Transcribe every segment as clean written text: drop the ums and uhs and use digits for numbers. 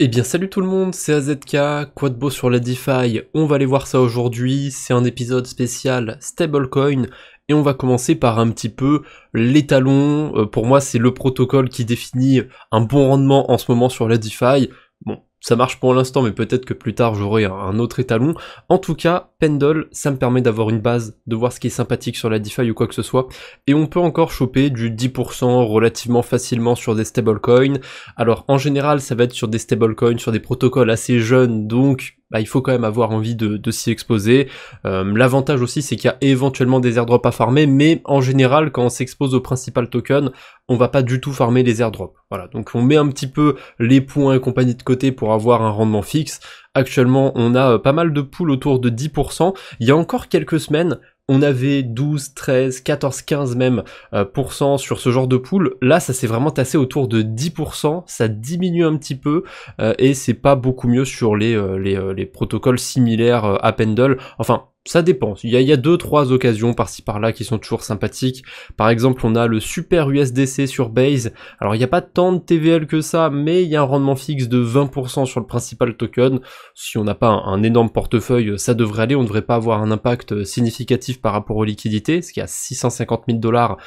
Eh bien salut tout le monde, c'est AZK, quoi de beau sur la DeFi, on va aller voir ça aujourd'hui, c'est un épisode spécial stablecoin, et on va commencer par un petit peu l'étalon. Pour moi c'est le protocole qui définit un bon rendement en ce moment sur la DeFi. Bon, ça marche pour l'instant, mais peut-être que plus tard j'aurai un autre étalon. En tout cas, Pendle, ça me permet d'avoir une base, de voir ce qui est sympathique sur la DeFi ou quoi que ce soit, et on peut encore choper du 10% relativement facilement sur des stablecoins. Alors en général, ça va être sur des stablecoins, sur des protocoles assez jeunes, donc il faut quand même avoir envie de s'y exposer. L'avantage aussi, c'est qu'il y a éventuellement des airdrops à farmer, mais en général, quand on s'expose au principal token, on va pas du tout farmer les airdrops. Voilà, donc on met un petit peu les points et compagnie de côté pour avoir un rendement fixe. Actuellement, on a pas mal de pools autour de 10%. Il y a encore quelques semaines, on avait 12, 13, 14, 15 même % sur ce genre de pool. Là, ça s'est vraiment tassé autour de 10%. Ça diminue un petit peu et c'est pas beaucoup mieux sur les protocoles similaires à Pendle. Enfin, ça dépend. Il y a 2-3 occasions par-ci par-là qui sont toujours sympathiques. Par exemple, on a le super USDC sur Base. Alors, il n'y a pas tant de TVL que ça, mais il y a un rendement fixe de 20% sur le principal token. Si on n'a pas un énorme portefeuille, ça devrait aller. On ne devrait pas avoir un impact significatif par rapport aux liquidités, ce qui a 650 000 $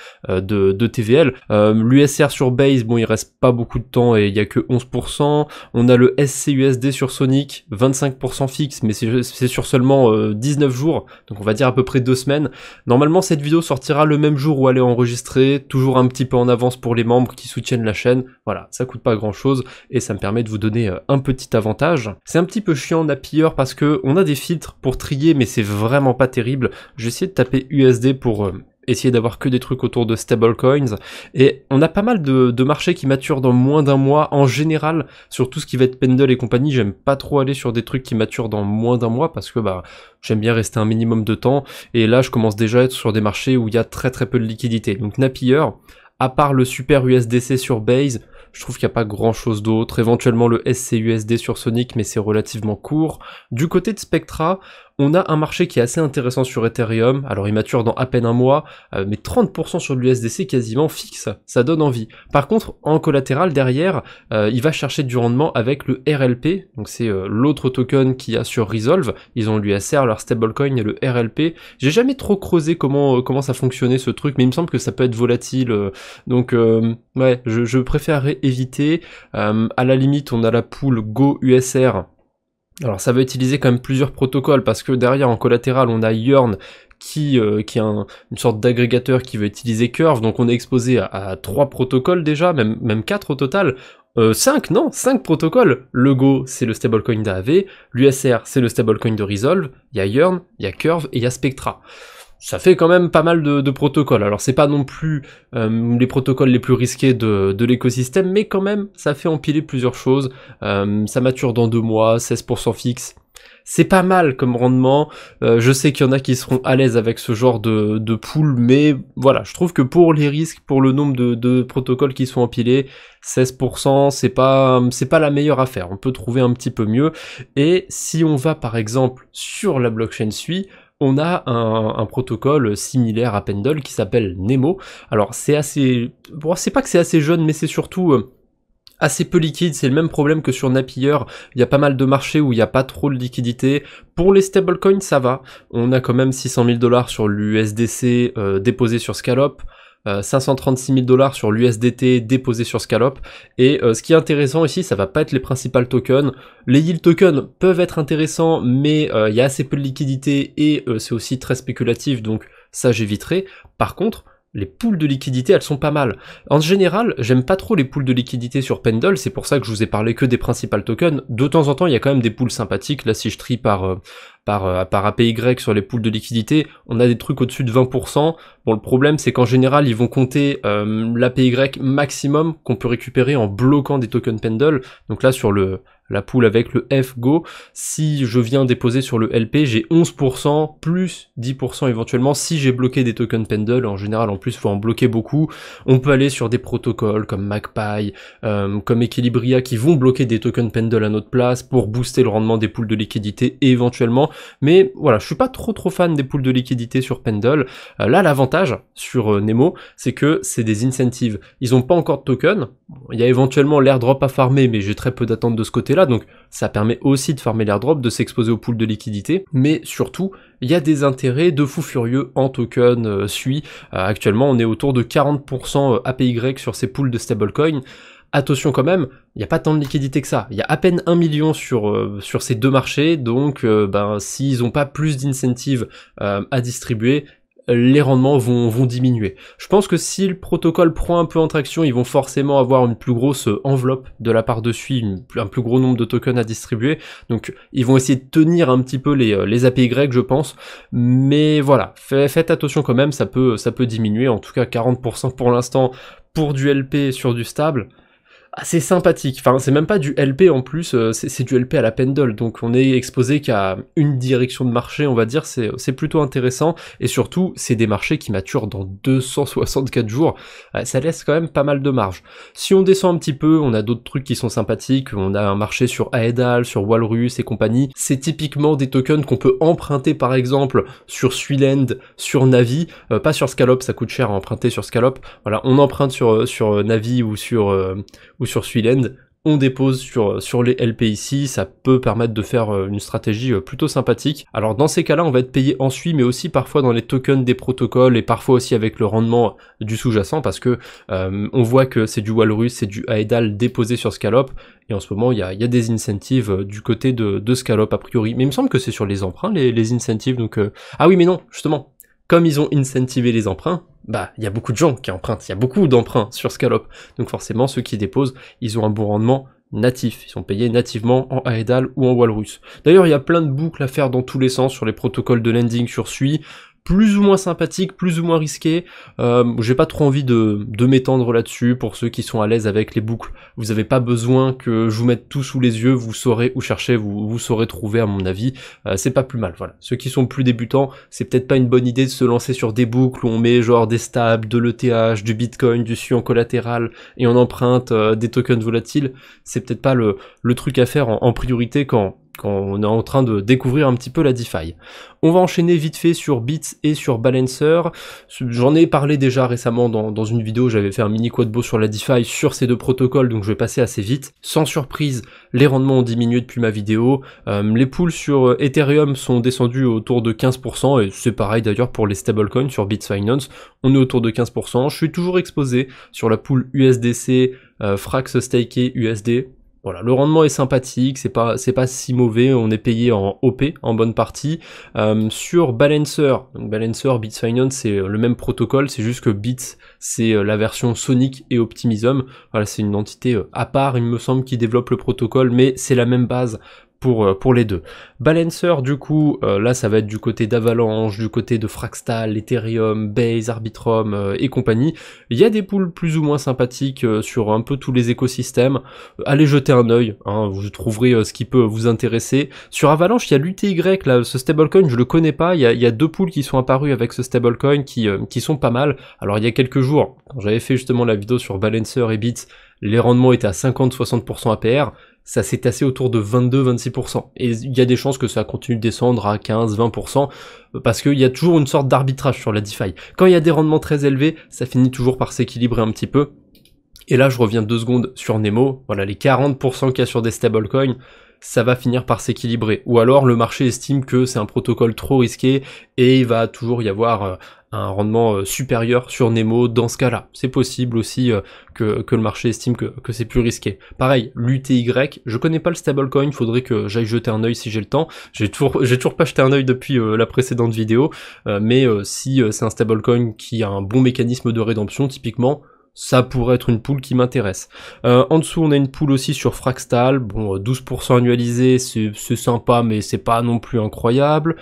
de TVL. L'USR sur Base, bon, il reste pas beaucoup de temps et il y a que 11%. On a le SCUSD sur Sonic, 25% fixe, mais c'est sur seulement 19 jours. Donc on va dire à peu près 2 semaines. Normalement cette vidéo sortira le même jour où elle est enregistrée, toujours un petit peu en avance pour les membres qui soutiennent la chaîne. Voilà, ça coûte pas grand chose et ça me permet de vous donner un petit avantage. C'est un petit peu chiant Napier parce que on a des filtres pour trier mais c'est vraiment pas terrible. J'ai essayé de taper USD pour essayer d'avoir que des trucs autour de stablecoins, et on a pas mal de marchés qui maturent dans moins d'un mois. En général, sur tout ce qui va être Pendle et compagnie, j'aime pas trop aller sur des trucs qui maturent dans moins d'un mois, parce que j'aime bien rester un minimum de temps, et là je commence déjà à être sur des marchés où il y a très peu de liquidité. Donc Napier, à part le super USDC sur Base, je trouve qu'il n'y a pas grand chose d'autre, éventuellement le SCUSD sur Sonic, mais c'est relativement court. Du côté de Spectra, on a un marché qui est assez intéressant sur Ethereum, alors il mature dans à peine un mois, mais 30% sur l'USDC quasiment fixe, ça donne envie. Par contre, en collatéral derrière, il va chercher du rendement avec le RLP, donc c'est l'autre token qu'il y a sur Resolve, ils ont l'USR, leur stablecoin et le RLP. J'ai jamais trop creusé comment ça fonctionnait ce truc, mais il me semble que ça peut être volatile, donc ouais, je préférerais éviter. À la limite, on a la pool Go USR. Alors ça va utiliser quand même plusieurs protocoles, parce que derrière en collatéral on a Yearn qui est une sorte d'agrégateur qui va utiliser Curve, donc on est exposé à 3 protocoles déjà, même 4 au total. 5 protocoles. Le Go c'est le stablecoin d'AAV, l'USR c'est le stablecoin de Resolve, il y a Yearn, il y a Curve et il y a Spectra. Ça fait quand même pas mal de protocoles. Alors c'est pas non plus les protocoles les plus risqués de l'écosystème, mais quand même ça fait empiler plusieurs choses. Ça mature dans 2 mois, 16% fixe. C'est pas mal comme rendement. Je sais qu'il y en a qui seront à l'aise avec ce genre de pool, mais voilà, je trouve que pour les risques, pour le nombre de protocoles qui sont empilés, 16% c'est pas la meilleure affaire. On peut trouver un petit peu mieux. Et si on va par exemple sur la blockchain Sui, on a un protocole similaire à Pendle qui s'appelle Nemo. Alors c'est pas que c'est assez jeune, mais c'est surtout assez peu liquide. C'est le même problème que sur Napier. Il y a pas mal de marchés où il n'y a pas trop de liquidité. Pour les stablecoins, ça va. On a quand même 600 000 $ sur l'USDC déposé sur Scalop. 536 000 $ sur l'USDT déposé sur Scalop, et ce qui est intéressant ici, ça va pas être les principaux tokens. Les yield tokens peuvent être intéressants, mais il y a assez peu de liquidité et c'est aussi très spéculatif, donc ça j'éviterai. Par contre, les pools de liquidité, elles sont pas mal. En général, j'aime pas trop les pools de liquidité sur Pendle, c'est pour ça que je vous ai parlé que des principaux tokens. De temps en temps, il y a quand même des pools sympathiques. Là, si je trie par APY sur les pools de liquidité, on a des trucs au-dessus de 20%. Bon, le problème, c'est qu'en général, ils vont compter l'APY maximum qu'on peut récupérer en bloquant des tokens Pendle. Donc là, sur la pool avec le FGO, si je viens déposer sur le LP, j'ai 11%, plus 10% éventuellement, si j'ai bloqué des tokens Pendle. En général, en plus, il faut en bloquer beaucoup. On peut aller sur des protocoles comme MagPi, comme Equilibria, qui vont bloquer des tokens Pendle à notre place pour booster le rendement des pools de liquidité, et éventuellement mais voilà, je suis pas trop fan des pools de liquidité sur Pendle. Là, l'avantage sur Nemo, c'est que c'est des incentives. Ils ont pas encore de token, il y a éventuellement l'airdrop à farmer, mais j'ai très peu d'attente de ce côté-là, donc ça permet aussi de farmer l'airdrop, de s'exposer au pool de liquidité, mais surtout, il y a des intérêts de fou furieux en token SUI. Actuellement, on est autour de 40% APY sur ces pools de stablecoin. Attention quand même, il n'y a pas tant de liquidité que ça. Il y a à peine 1 million sur ces deux marchés, donc s'ils n'ont pas plus d'incentives à distribuer, les rendements vont diminuer. Je pense que si le protocole prend un peu en traction, ils vont forcément avoir une plus grosse enveloppe de la part de SUI, un plus gros nombre de tokens à distribuer, donc ils vont essayer de tenir un petit peu les APY, je pense, mais voilà, faites attention quand même, ça peut diminuer, en tout cas 40% pour l'instant pour du LP sur du stable. C'est sympathique, enfin c'est même pas du LP en plus, c'est du LP à la Pendle, donc on est exposé qu'à une direction de marché, on va dire, c'est plutôt intéressant, et surtout c'est des marchés qui maturent dans 264 jours, ça laisse quand même pas mal de marge. Si on descend un petit peu, on a d'autres trucs qui sont sympathiques, on a un marché sur Aedal, sur Walrus et compagnie, c'est typiquement des tokens qu'on peut emprunter par exemple sur Suiland, sur Navi, pas sur Scallop, ça coûte cher à emprunter sur Scallop, voilà, on emprunte sur Navi ou sur Suiland, on dépose sur les LP ici, ça peut permettre de faire une stratégie plutôt sympathique. Alors dans ces cas-là, on va être payé en SUI, mais aussi parfois dans les tokens des protocoles, et parfois aussi avec le rendement du sous-jacent, parce que on voit que c'est du Walrus, c'est du Aedal déposé sur Scallop, et en ce moment il y a des incentives du côté de Scallop a priori, mais il me semble que c'est sur les emprunts les incentives, donc ah oui mais non, justement, comme ils ont incentivé les emprunts, il y a beaucoup de gens qui empruntent, il y a beaucoup d'emprunts sur Scallop, donc forcément ceux qui déposent, ils ont un bon rendement natif, ils sont payés nativement en Aedal ou en Walrus. D'ailleurs il y a plein de boucles à faire dans tous les sens sur les protocoles de lending sur SUI, plus ou moins sympathique, plus ou moins risqué, j'ai pas trop envie de m'étendre là-dessus. Pour ceux qui sont à l'aise avec les boucles, vous avez pas besoin que je vous mette tout sous les yeux, vous saurez où chercher, vous saurez trouver à mon avis, c'est pas plus mal, voilà. Ceux qui sont plus débutants, c'est peut-être pas une bonne idée de se lancer sur des boucles où on met genre des stables, de l'ETH, du Bitcoin, du SUI en collatéral, et on emprunte des tokens volatiles, c'est peut-être pas le truc à faire en priorité quand on est en train de découvrir un petit peu la DeFi. On va enchaîner vite fait sur Bits et sur Balancer. J'en ai parlé déjà récemment dans une vidéo, j'avais fait un mini quadbo sur la DeFi sur ces deux protocoles, donc je vais passer assez vite. Sans surprise, les rendements ont diminué depuis ma vidéo. Les pools sur Ethereum sont descendus autour de 15%, et c'est pareil d'ailleurs pour les stablecoins sur Bits Finance, on est autour de 15%. Je suis toujours exposé sur la pool USDC, Frax Staké USD. Voilà, le rendement est sympathique, c'est pas si mauvais, on est payé en OP en bonne partie. Sur Balancer, donc Balancer, Bits Finance, c'est le même protocole, c'est juste que Bits, c'est la version Sonic et Optimism. Voilà, c'est une entité à part, il me semble, qui développe le protocole, mais c'est la même base pour les deux. Balancer, du coup, là ça va être du côté d'Avalanche, du côté de Fraxtal, Ethereum, Base, Arbitrum et compagnie. Il y a des pools plus ou moins sympathiques sur un peu tous les écosystèmes. Allez jeter un œil, hein, vous trouverez ce qui peut vous intéresser. Sur Avalanche, il y a l'UTY, là, ce stablecoin, je le connais pas, il y a deux pools qui sont apparus avec ce stablecoin qui sont pas mal. Alors il y a quelques jours, quand j'avais fait justement la vidéo sur Balancer et Bits, les rendements étaient à 50-60% APR, ça s'est tassé autour de 22-26%. Et il y a des chances que ça continue de descendre à 15-20%, parce qu'il y a toujours une sorte d'arbitrage sur la DeFi. Quand il y a des rendements très élevés, ça finit toujours par s'équilibrer un petit peu. Et là, je reviens 2 secondes sur Nemo, voilà, les 40% qu'il y a sur des stablecoins, ça va finir par s'équilibrer. Ou alors, le marché estime que c'est un protocole trop risqué, et il va toujours y avoir un rendement supérieur sur Nemo dans ce cas-là. C'est possible aussi que le marché estime que c'est plus risqué. Pareil, l'UTY, je connais pas le stablecoin, faudrait que j'aille jeter un œil si j'ai le temps. J'ai toujours pas jeté un œil depuis la précédente vidéo, mais si c'est un stablecoin qui a un bon mécanisme de rédemption, typiquement, ça pourrait être une pool qui m'intéresse. En dessous, on a une pool aussi sur Fraxtal. Bon, 12% annualisé, c'est sympa, mais c'est pas non plus incroyable.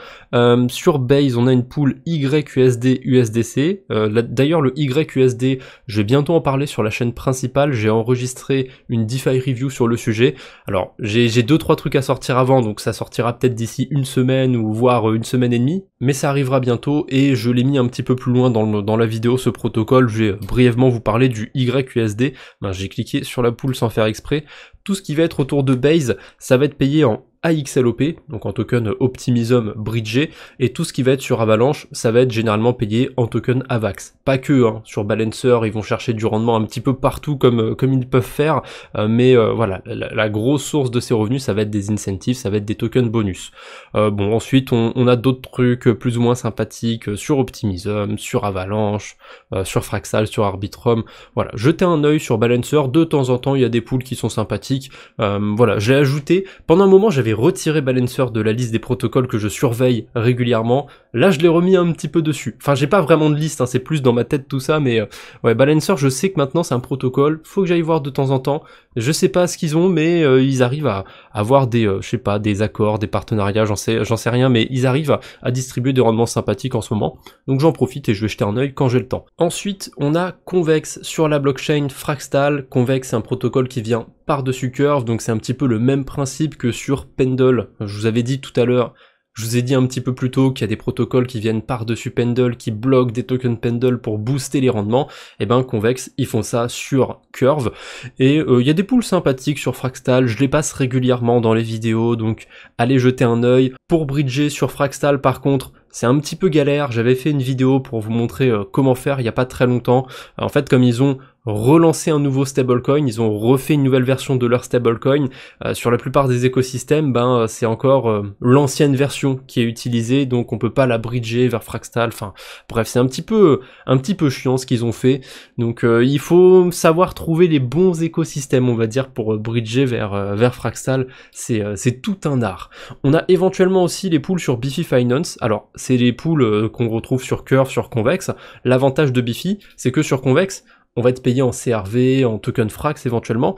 Sur Base, on a une pool YUSD USDC. D'ailleurs, le YUSD, je vais bientôt en parler sur la chaîne principale. J'ai enregistré une DeFi review sur le sujet. Alors, j'ai 2-3 trucs à sortir avant, donc ça sortira peut-être d'ici une semaine ou voire une semaine et demie. Mais ça arrivera bientôt, et je l'ai mis un petit peu plus loin dans la vidéo, ce protocole. Je vais brièvement vous parler du YUSD, j'ai cliqué sur la pool sans faire exprès. Tout ce qui va être autour de Base, ça va être payé en AXLOP, donc en token Optimism bridgé, et tout ce qui va être sur Avalanche, ça va être généralement payé en token AVAX. Pas que, hein, sur Balancer, ils vont chercher du rendement un petit peu partout comme ils peuvent faire, mais voilà, la grosse source de ces revenus, ça va être des incentives, ça va être des tokens bonus. Bon, ensuite, on a d'autres trucs plus ou moins sympathiques sur Optimism, sur Avalanche, sur Fraxtal, sur Arbitrum. Voilà, jetez un œil sur Balancer, de temps en temps, il y a des pools qui sont sympathiques. Voilà, je l'ai ajouté. Pendant un moment, j'avais retiré Balancer de la liste des protocoles que je surveille régulièrement. Là, je l'ai remis un petit peu dessus. Enfin, j'ai pas vraiment de liste, hein, c'est plus dans ma tête tout ça, mais ouais, Balancer, je sais que maintenant, c'est un protocole, faut que j'aille voir de temps en temps. Je sais pas ce qu'ils ont, mais ils arrivent à avoir des, je sais pas, des accords, des partenariats, j'en sais rien, mais ils arrivent à distribuer des rendements sympathiques en ce moment. Donc j'en profite et je vais jeter un œil quand j'ai le temps. Ensuite, on a Convex sur la blockchain Fraxtal. Convex, c'est un protocole qui vient par-dessus Curve, donc c'est un petit peu le même principe que sur Pendle. Je vous avais dit tout à l'heure, je vous ai dit un petit peu plus tôt qu'il y a des protocoles qui viennent par-dessus Pendle, qui bloquent des tokens Pendle pour booster les rendements. Et ben Convex, ils font ça sur Curve. Et il y a des pools sympathiques sur Fraxtal, je les passe régulièrement dans les vidéos, donc allez jeter un œil. Pour bridger sur Fraxtal, par contre, c'est un petit peu galère. J'avais fait une vidéo pour vous montrer comment faire il y a pas très longtemps. En fait, comme ils ont relancé un nouveau stablecoin, ils ont refait une nouvelle version de leur stablecoin. Sur la plupart des écosystèmes, ben c'est encore l'ancienne version qui est utilisée, donc on peut pas la bridger vers Fraxtal. Enfin, bref, c'est un petit peu chiant ce qu'ils ont fait. Donc il faut savoir trouver les bons écosystèmes, on va dire, pour bridger vers Fraxtal. C'est tout un art. On a éventuellement aussi les pools sur Bifi Finance. Alors c'est les pools qu'on retrouve sur Curve, sur Convex. L'avantage de Bifi, c'est que sur Convex, on va être payé en CRV, en token Frax éventuellement.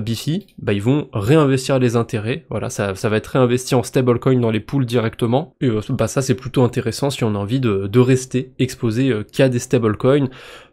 Bifi, bah ils vont réinvestir les intérêts. Voilà, ça va être réinvesti en stablecoin dans les pools directement. Et bah ça c'est plutôt intéressant si on a envie de rester exposé qu'à des stablecoins.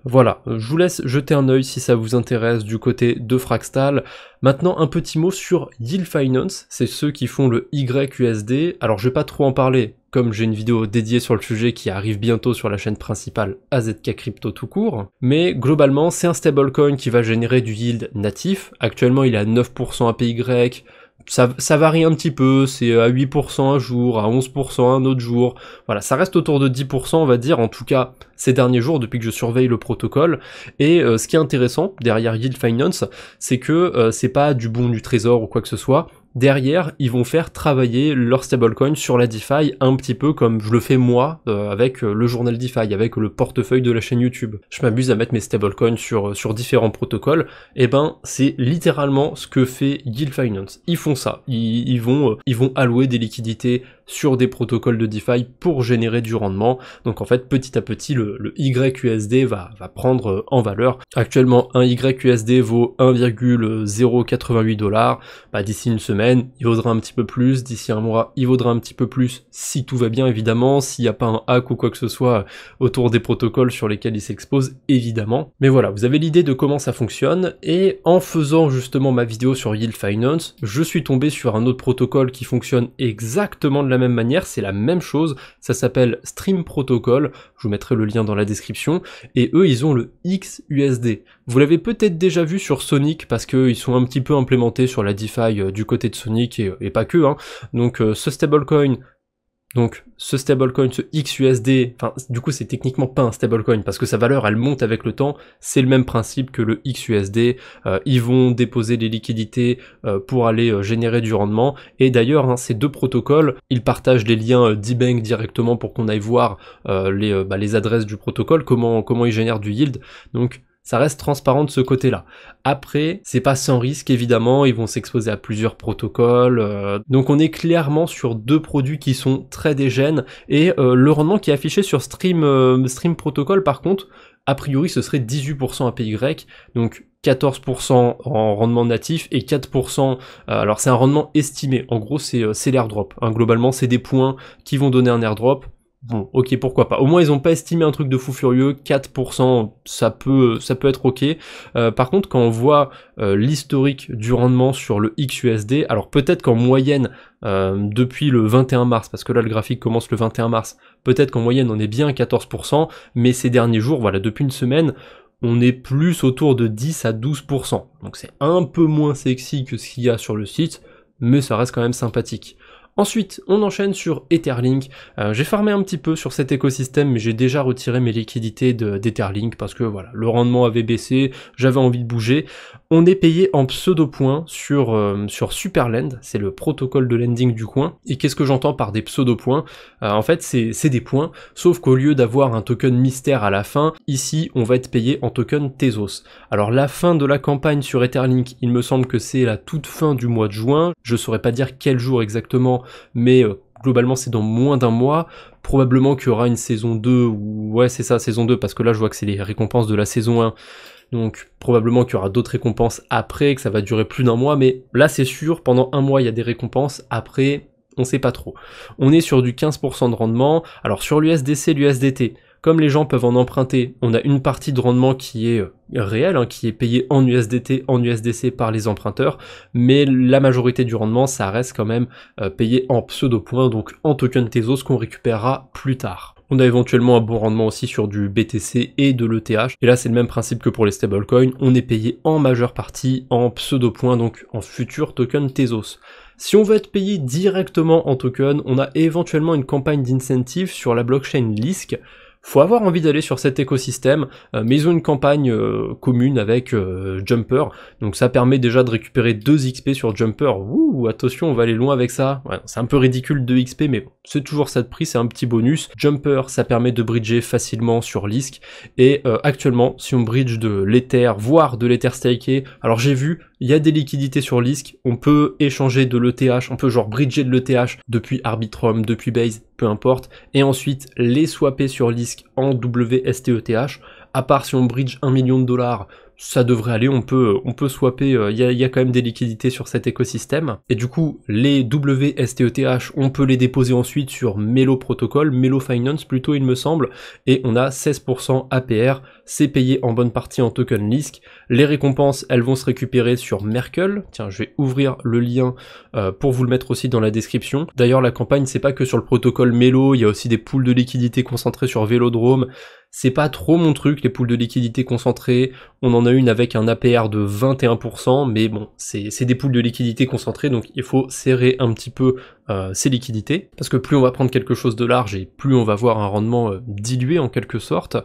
Voilà, je vous laisse jeter un œil si ça vous intéresse du côté de Fraxtal. Maintenant, un petit mot sur Yield Finance, c'est ceux qui font le YUSD. Alors je vais pas trop en parler, comme j'ai une vidéo dédiée sur le sujet qui arrive bientôt sur la chaîne principale AZK Crypto tout court. Mais globalement, c'est un stablecoin qui va générer du yield natif. Actuellement, il est à 9% APY. Ça varie un petit peu, c'est à 8% un jour, à 11% un autre jour. Voilà, ça reste autour de 10%, on va dire, en tout cas ces derniers jours depuis que je surveille le protocole. Et ce qui est intéressant derrière Yield Finance, c'est que c'est pas du bon du trésor ou quoi que ce soit. Derrière, ils vont faire travailler leur stablecoin sur la DeFi un petit peu comme je le fais moi avec le journal DeFi, avec le portefeuille de la chaîne YouTube. Je m'amuse à mettre mes stablecoins sur différents protocoles. Et ben, c'est littéralement ce que fait Yield Finance. Ils font ça. Ils vont allouer des liquidités sur des protocoles de DeFi pour générer du rendement. Donc en fait, petit à petit, le YUSD va prendre en valeur. Actuellement, un YUSD vaut 1,088 $. Bah, d'ici une semaine, il vaudra un petit peu plus, d'ici un mois, il vaudra un petit peu plus, si tout va bien évidemment, s'il n'y a pas un hack ou quoi que ce soit autour des protocoles sur lesquels il s'expose, évidemment. Mais voilà, vous avez l'idée de comment ça fonctionne, et en faisant justement ma vidéo sur Yield Finance, je suis tombé sur un autre protocole qui fonctionne exactement de la même manière, c'est la même chose, ça s'appelle Stream Protocol, je vous mettrai le lien dans la description, et eux ils ont le XUSD. Vous l'avez peut-être déjà vu sur Sonic, parce qu'ils sont un petit peu implémentés sur la DeFi du côté de Sonic, et pas que, hein. Donc ce stablecoin, ce XUSD, enfin du coup c'est techniquement pas un stablecoin parce que sa valeur elle monte avec le temps, c'est le même principe que le XUSD, ils vont déposer les liquidités pour aller générer du rendement, et d'ailleurs hein, ces deux protocoles, ils partagent les liens d'eBank directement pour qu'on aille voir les adresses du protocole, comment ils génèrent du yield, donc ça reste transparent de ce côté-là. Après, c'est pas sans risque évidemment, ils vont s'exposer à plusieurs protocoles, donc on est clairement sur deux produits qui sont très dégènes, et le rendement qui est affiché sur Stream Protocol par contre, a priori ce serait 18% APY, donc 14% en rendement natif et 4%, alors c'est un rendement estimé, en gros c'est l'airdrop, hein, globalement c'est des points qui vont donner un airdrop. Bon, ok, pourquoi pas. Au moins, ils ont pas estimé un truc de fou furieux. 4%, ça peut être ok. Par contre, quand on voit l'historique du rendement sur le XUSD, alors peut-être qu'en moyenne, depuis le 21 mars, parce que là, le graphique commence le 21 mars, peut-être qu'en moyenne, on est bien à 14%, mais ces derniers jours, voilà, depuis une semaine, on est plus autour de 10 à 12%. Donc c'est un peu moins sexy que ce qu'il y a sur le site, mais ça reste quand même sympathique. Ensuite, on enchaîne sur Etherlink. J'ai farmé un petit peu sur cet écosystème, mais j'ai déjà retiré mes liquidités d'Etherlink parce que voilà, le rendement avait baissé, j'avais envie de bouger. On est payé en pseudo-points sur Superlend, c'est le protocole de lending du coin. Et qu'est-ce que j'entends par des pseudo-points? En fait, c'est des points, sauf qu'au lieu d'avoir un token mystère à la fin, ici, on va être payé en token Tezos. Alors la fin de la campagne sur Etherlink, il me semble que c'est la toute fin du mois de juin. Je saurais pas dire quel jour exactement, mais globalement c'est dans moins d'un mois, probablement qu'il y aura une saison 2, ou ouais c'est ça, saison 2, parce que là je vois que c'est les récompenses de la saison 1, donc probablement qu'il y aura d'autres récompenses après, que ça va durer plus d'un mois, mais là c'est sûr, pendant un mois il y a des récompenses, après on sait pas trop. On est sur du 15% de rendement, alors sur l'USDC, l'USDT, comme les gens peuvent en emprunter, on a une partie de rendement qui est réelle, hein, qui est payée en USDT, en USDC par les emprunteurs, mais la majorité du rendement, ça reste quand même payé en pseudo-points, donc en token Tezos qu'on récupérera plus tard. On a éventuellement un bon rendement aussi sur du BTC et de l'ETH, et là c'est le même principe que pour les stablecoins, on est payé en majeure partie en pseudo-points, donc en futur token Tezos. Si on veut être payé directement en token, on a éventuellement une campagne d'incentive sur la blockchain Lisk. Faut avoir envie d'aller sur cet écosystème, mais ils ont une campagne commune avec Jumper, donc ça permet déjà de récupérer 2 XP sur Jumper. Ouh, attention, on va aller loin avec ça. Ouais, c'est un peu ridicule 2 XP, mais bon, c'est toujours ça de prix, c'est un petit bonus. Jumper, ça permet de bridger facilement sur Lisk, et actuellement, si on bridge de l'Ether, voire de l'Ether staké, alors j'ai vu, il y a des liquidités sur Lisk, on peut échanger de l'ETH, on peut genre bridger de l'ETH depuis Arbitrum, depuis Base, peu importe, et ensuite les swapper sur Lisk en WSTETH, à part si on bridge 1 million de dollars, ça devrait aller, on peut swapper, il y a quand même des liquidités sur cet écosystème, et du coup, les WSTETH, on peut les déposer ensuite sur Melo Protocol, Melo Finance plutôt il me semble, et on a 16% APR, c'est payé en bonne partie en token Lisk. Les récompenses, elles vont se récupérer sur Merkle, tiens, je vais ouvrir le lien pour vous le mettre aussi dans la description. D'ailleurs, la campagne, c'est pas que sur le protocole Melo, il y a aussi des pools de liquidités concentrées sur Vélodrome. C'est pas trop mon truc, les pools de liquidités concentrées. On en a une avec un APR de 21%, mais bon, c'est des pools de liquidités concentrées, donc il faut serrer un petit peu ces liquidités, parce que plus on va prendre quelque chose de large et plus on va voir un rendement dilué en quelque sorte.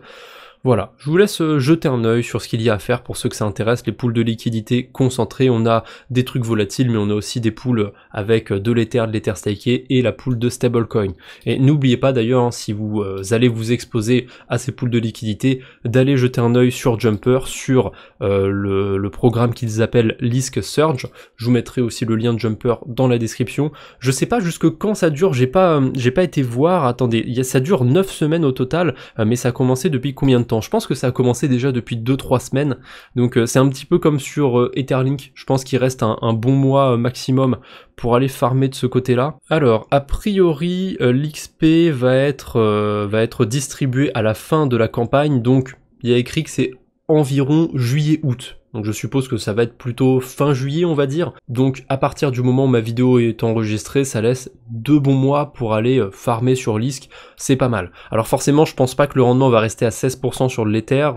Voilà, je vous laisse jeter un œil sur ce qu'il y a à faire pour ceux que ça intéresse, les pools de liquidité concentrés, on a des trucs volatiles, mais on a aussi des pools avec de l'Ether staké et la pool de stablecoin. Et n'oubliez pas d'ailleurs, hein, si vous allez vous exposer à ces pools de liquidité, d'aller jeter un œil sur Jumper, sur le programme qu'ils appellent Lisk Surge. Je vous mettrai aussi le lien de Jumper dans la description. Je sais pas jusque quand ça dure, j'ai pas été voir, attendez, ça dure 9 semaines au total, mais ça a commencé depuis combien de temps? Je pense que ça a commencé déjà depuis 2-3 semaines, donc c'est un petit peu comme sur Etherlink, je pense qu'il reste un bon mois maximum pour aller farmer de ce côté-là. Alors, a priori, l'XP va être distribué à la fin de la campagne, donc il y a écrit que c'est environ juillet-août. Donc je suppose que ça va être plutôt fin juillet, on va dire. Donc à partir du moment où ma vidéo est enregistrée, ça laisse 2 bons mois pour aller farmer sur Lisk, c'est pas mal. Alors forcément, je pense pas que le rendement va rester à 16% sur l'Ether.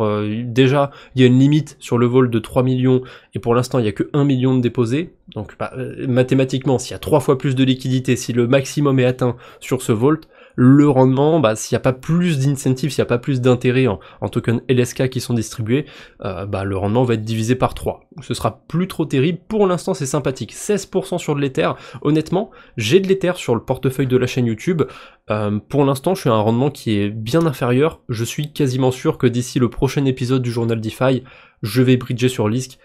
Déjà, il y a une limite sur le vol de 3 millions, et pour l'instant, il y a que 1 million de déposés. Donc mathématiquement, s'il y a 3 fois plus de liquidité, si le maximum est atteint sur ce vault, le rendement, s'il n'y a pas plus d'incentive, s'il n'y a pas plus d'intérêt en tokens LSK qui sont distribués, le rendement va être divisé par 3. Ce sera plus trop terrible, pour l'instant c'est sympathique, 16% sur de l'Ether, honnêtement, j'ai de l'Ether sur le portefeuille de la chaîne YouTube, pour l'instant je suis à un rendement qui est bien inférieur, je suis quasiment sûr que d'ici le prochain épisode du journal DeFi, je vais bridger sur Lisk.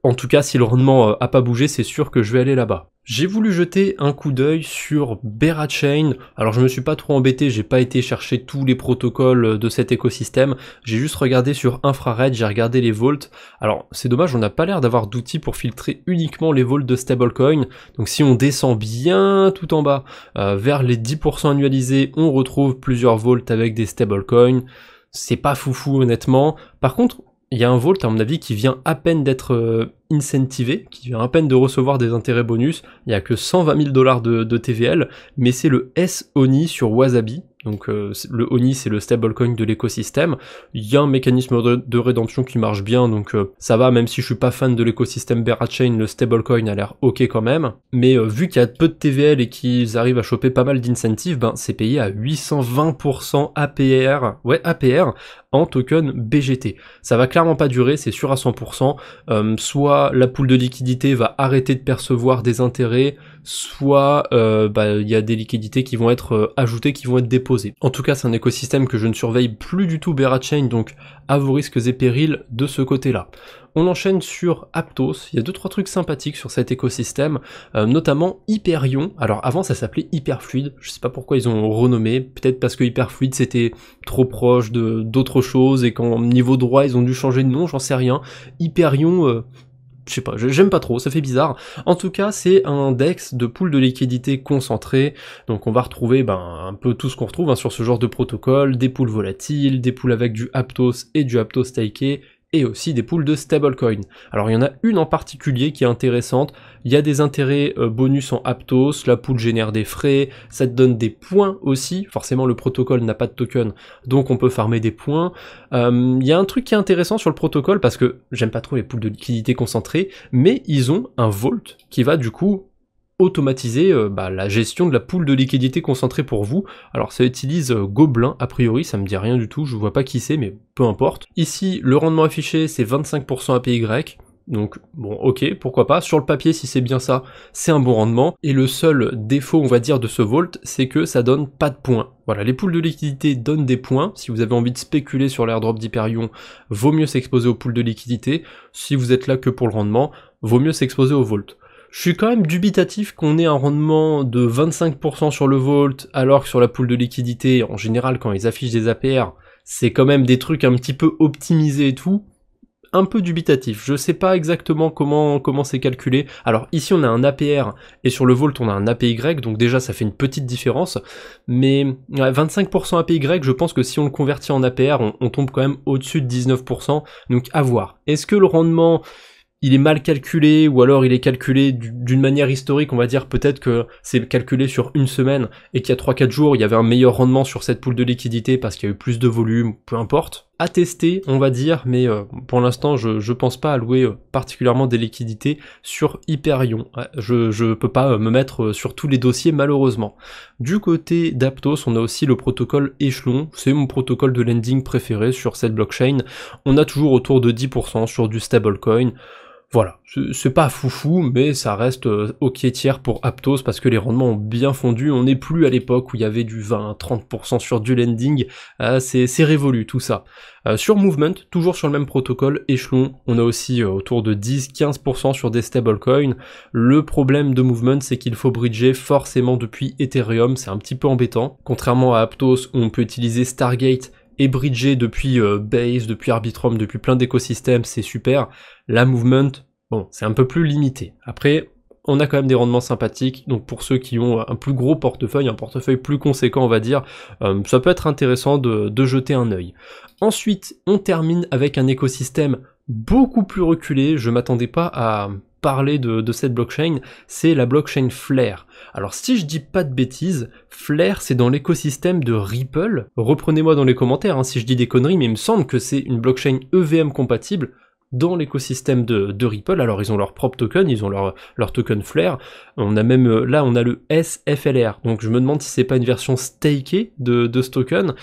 En tout cas, si le rendement a pas bougé, c'est sûr que je vais aller là-bas. J'ai voulu jeter un coup d'œil sur Berachain. Alors je me suis pas trop embêté, j'ai pas été chercher tous les protocoles de cet écosystème, j'ai juste regardé sur Infrared, j'ai regardé les vaults. Alors c'est dommage, on n'a pas l'air d'avoir d'outils pour filtrer uniquement les vaults de stablecoin. Donc si on descend bien tout en bas, vers les 10% annualisés, on retrouve plusieurs vaults avec des stablecoins. C'est pas foufou honnêtement. Par contre, il y a un vault à mon avis qui vient à peine d'être incentivé, qui vient à peine de recevoir des intérêts bonus, il n'y a que 120 000 $ de TVL, mais c'est le S-ONI sur Wasabi, donc le ONI c'est le stablecoin de l'écosystème, il y a un mécanisme de rédemption qui marche bien, donc ça va, même si je suis pas fan de l'écosystème Berachain, le stablecoin a l'air ok quand même, mais vu qu'il y a peu de TVL et qu'ils arrivent à choper pas mal d'incentives, ben c'est payé à 820% APR, ouais APR, en token BGT. Ça va clairement pas durer, c'est sûr à 100%, soit la pool de liquidité va arrêter de percevoir des intérêts, soit il y a des liquidités qui vont être ajoutées, qui vont être déposées. En tout cas, c'est un écosystème que je ne surveille plus du tout Berachain, donc à vos risques et périls de ce côté-là. On enchaîne sur Aptos, il y a 2-3 trucs sympathiques sur cet écosystème, notamment Hyperion. Alors avant ça s'appelait Hyperfluid, je sais pas pourquoi ils ont renommé, peut-être parce que Hyperfluid c'était trop proche d'autres choses et qu'en niveau droit ils ont dû changer de nom, j'en sais rien. Hyperion, je sais pas, j'aime pas trop, ça fait bizarre. En tout cas, c'est un DEX de pool de liquidité concentré, donc on va retrouver un peu tout ce qu'on retrouve sur ce genre de protocole, des pools volatiles, des pools avec du Aptos et du Aptos staké, et aussi des pools de stablecoin. Alors il y en a une en particulier qui est intéressante, il y a des intérêts bonus en Aptos, la pool génère des frais, ça te donne des points aussi, forcément le protocole n'a pas de token, donc on peut farmer des points. Il y a un truc qui est intéressant sur le protocole, parce que j'aime pas trop les pools de liquidité concentrées, mais ils ont un vault qui va du coup automatiser la gestion de la pool de liquidité concentrée pour vous. Alors ça utilise Gobelin, a priori, ça me dit rien du tout, je vois pas qui c'est, mais peu importe. Ici, le rendement affiché, c'est 25% APY, donc bon, ok, pourquoi pas. Sur le papier, si c'est bien ça, c'est un bon rendement. Et le seul défaut, on va dire, de ce vault, c'est que ça donne pas de points. Voilà, les pools de liquidité donnent des points. Si vous avez envie de spéculer sur l'airdrop d'Hyperion, vaut mieux s'exposer aux pools de liquidité. Si vous êtes là que pour le rendement, vaut mieux s'exposer au vault. Je suis quand même dubitatif qu'on ait un rendement de 25% sur le vault, alors que sur la pool de liquidité, en général, quand ils affichent des APR, c'est quand même des trucs un petit peu optimisés et tout. Un peu dubitatif, je sais pas exactement comment c'est calculé. Alors ici on a un APR et sur le vault on a un APY, donc déjà ça fait une petite différence, mais 25% APY, je pense que si on le convertit en APR, on tombe quand même au-dessus de 19%, donc à voir. Est-ce que le rendement il est mal calculé, ou alors il est calculé d'une manière historique, on va dire peut-être que c'est calculé sur une semaine, et qu'il y a 3-4 jours, il y avait un meilleur rendement sur cette pool de liquidité parce qu'il y a eu plus de volume, peu importe. À tester, on va dire, mais pour l'instant, je pense pas allouer particulièrement des liquidités sur Hyperion. Je peux pas me mettre sur tous les dossiers, malheureusement. Du côté d'Aptos, on a aussi le protocole Echelon, c'est mon protocole de lending préféré sur cette blockchain. On a toujours autour de 10% sur du stablecoin. Voilà, c'est pas foufou, mais ça reste ok tiers pour Aptos parce que les rendements ont bien fondu, on n'est plus à l'époque où il y avait du 20-30% sur du lending, c'est révolu tout ça. Sur Movement, toujours sur le même protocole, Echelon, on a aussi autour de 10-15% sur des stablecoins. Le problème de Movement, c'est qu'il faut bridger forcément depuis Ethereum, c'est un petit peu embêtant. Contrairement à Aptos, où on peut utiliser Stargate et bridger depuis Base, depuis Arbitrum, depuis plein d'écosystèmes, c'est super. La Movement, bon, c'est un peu plus limité. Après, on a quand même des rendements sympathiques, donc pour ceux qui ont un plus gros portefeuille, un portefeuille plus conséquent on va dire, ça peut être intéressant de jeter un œil. Ensuite, on termine avec un écosystème beaucoup plus reculé, je m'attendais pas à parler de cette blockchain, c'est la blockchain Flare. Alors si je dis pas de bêtises, Flare c'est dans l'écosystème de Ripple, reprenez-moi dans les commentaires si je dis des conneries, mais il me semble que c'est une blockchain EVM compatible dans l'écosystème de Ripple. Alors ils ont leur propre token, ils ont leur token Flare, on a même, là on a le SFLR, donc je me demande si c'est pas une version stakée de ce token,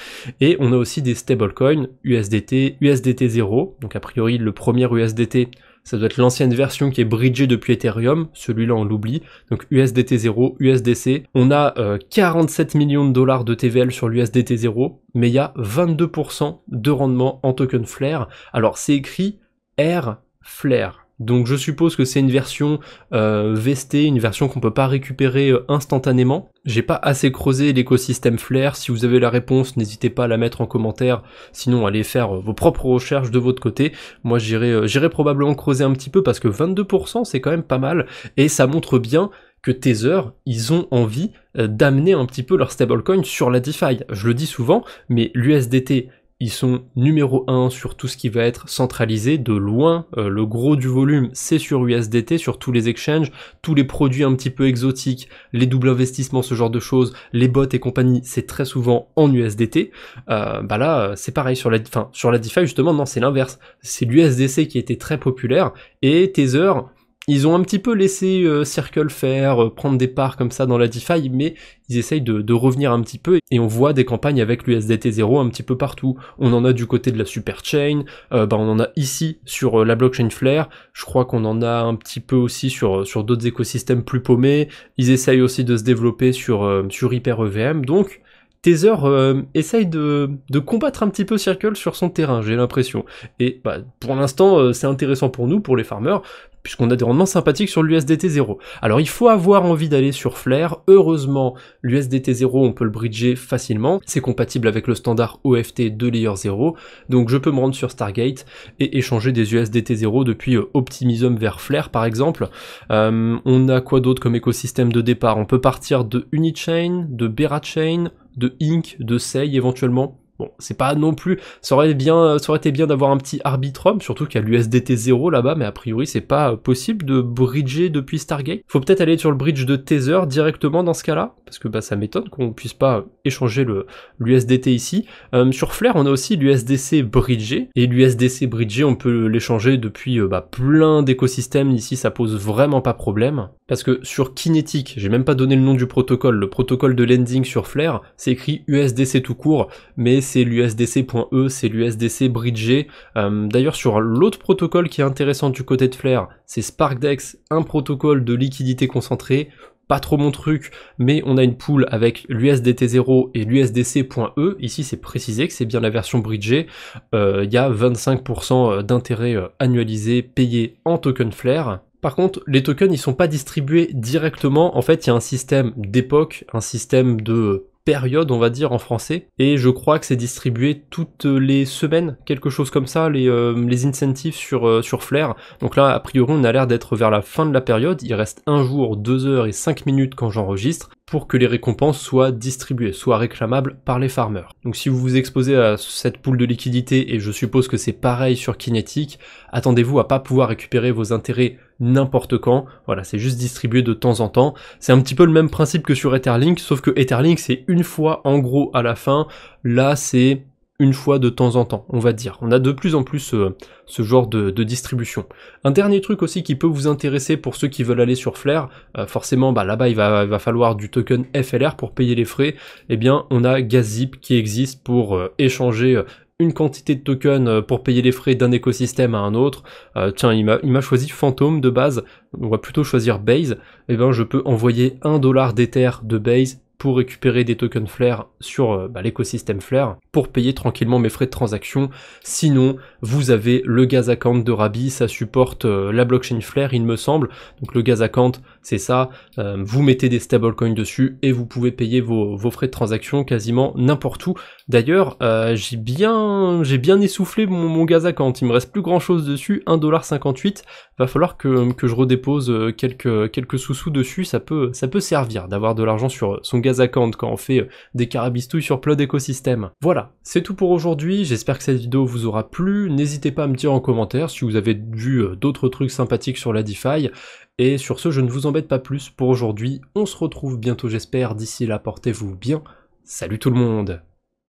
et on a aussi des stablecoins, USDT, USDT0, donc a priori le premier USDT, ça doit être l'ancienne version qui est bridgée depuis Ethereum, celui-là on l'oublie, donc USDT0, USDC, on a 47 millions de dollars de TVL sur l'USDT0, mais il y a 22% de rendement en token Flare, alors c'est écrit Air Flare. Donc je suppose que c'est une version vestée, une version qu'on peut pas récupérer instantanément. J'ai pas assez creusé l'écosystème Flare, si vous avez la réponse, n'hésitez pas à la mettre en commentaire, sinon allez faire vos propres recherches de votre côté. Moi j'irai probablement creuser un petit peu parce que 22% c'est quand même pas mal, et ça montre bien que Tether, ils ont envie d'amener un petit peu leur stablecoin sur la DeFi. Je le dis souvent, mais l'USDT ils sont numéro 1 sur tout ce qui va être centralisé, de loin, le gros du volume c'est sur USDT, sur tous les exchanges, tous les produits un petit peu exotiques, les doubles investissements, ce genre de choses, les bots et compagnie, c'est très souvent en USDT. Bah là c'est pareil, sur la DeFi justement, non, c'est l'inverse, c'est l'USDC qui était très populaire, et Tether, ils ont un petit peu laissé Circle faire, prendre des parts comme ça dans la DeFi, mais ils essayent de revenir un petit peu, et on voit des campagnes avec l'USDT 0 un petit peu partout. On en a du côté de la Superchain, on en a ici sur la blockchain Flare, je crois qu'on en a un petit peu aussi sur d'autres écosystèmes plus paumés, ils essayent aussi de se développer sur Hyper EVM, donc Tether essaye de combattre un petit peu Circle sur son terrain, j'ai l'impression. Et bah, pour l'instant, c'est intéressant pour nous, pour les farmers, puisqu'on a des rendements sympathiques sur l'USDT 0. Alors il faut avoir envie d'aller sur Flare, heureusement l'USDT 0 on peut le bridger facilement, c'est compatible avec le standard OFT de Layer 0, donc je peux me rendre sur Stargate et échanger des USDT 0 depuis Optimism vers Flare par exemple. On a quoi d'autre comme écosystème de départ? On peut partir de Unichain, de Berachain, de Ink, de Sei éventuellement. Bon, c'est pas non plus, ça aurait été bien d'avoir un petit Arbitrum, surtout qu'il y a l'USDT 0 là-bas, mais a priori c'est pas possible de bridger depuis Stargate. Faut peut-être aller sur le bridge de Tether directement dans ce cas-là, parce que bah ça m'étonne qu'on puisse pas échanger l'USDT ici. Sur Flare, on a aussi l'USDC bridgé, et l'USDC bridgé, on peut l'échanger depuis plein d'écosystèmes, ici ça pose vraiment pas problème. Parce que sur Kinetic, j'ai même pas donné le nom du protocole, le protocole de lending sur Flare, c'est écrit USDC tout court, mais c'est l'USDC.E, c'est l'USDC bridgé. D'ailleurs sur l'autre protocole qui est intéressant du côté de Flare, c'est SparkDex, un protocole de liquidité concentrée, pas trop mon truc, mais on a une pool avec l'USDT 0 et l'USDC.E, ici c'est précisé que c'est bien la version bridgée, il y a 25% d'intérêt annualisé payé en token Flare. Par contre, les tokens, ils sont pas distribués directement, en fait, il y a un système d'époque, un système de période, on va dire, en français, et je crois que c'est distribué toutes les semaines, quelque chose comme ça, les incentives sur Flare. Donc là, a priori, on a l'air d'être vers la fin de la période, il reste 1 jour, 2 heures et 5 minutes quand j'enregistre, pour que les récompenses soient distribuées, soient réclamables par les farmers. Donc si vous vous exposez à cette pool de liquidité, et je suppose que c'est pareil sur Kinetic, attendez-vous à pas pouvoir récupérer vos intérêts n'importe quand, voilà, c'est juste distribué de temps en temps. C'est un petit peu le même principe que sur Etherlink, sauf que Etherlink c'est une fois en gros à la fin, là c'est une fois de temps en temps, on va dire. On a de plus en plus ce genre de distribution. Un dernier truc aussi qui peut vous intéresser pour ceux qui veulent aller sur Flare, forcément là-bas il va falloir du token FLR pour payer les frais, eh bien on a Gazip qui existe pour échanger une quantité de tokens pour payer les frais d'un écosystème à un autre. Tiens, il m'a choisi Phantom de base, on va plutôt choisir Base, et ben je peux envoyer $1 d'Ether de Base pour récupérer des tokens Flare sur l'écosystème Flare, pour payer tranquillement mes frais de transaction. Sinon, vous avez le Gas Account de Rabi, ça supporte la blockchain Flare, il me semble. Donc le Gas Account, c'est ça, vous mettez des stablecoins dessus et vous pouvez payer vos frais de transaction quasiment n'importe où. D'ailleurs, j'ai bien essoufflé mon Gas Account, il me reste plus grand chose dessus, $1,58, va falloir que je redépose quelques sous-sous dessus, ça peut servir d'avoir de l'argent sur son Gas Account quand on fait des carabistouilles sur plein d'écosystèmes. Voilà, c'est tout pour aujourd'hui, j'espère que cette vidéo vous aura plu, n'hésitez pas à me dire en commentaire si vous avez vu d'autres trucs sympathiques sur la DeFi, et sur ce je ne vous embête pas plus pour aujourd'hui, on se retrouve bientôt j'espère, d'ici là portez-vous bien, salut tout le monde!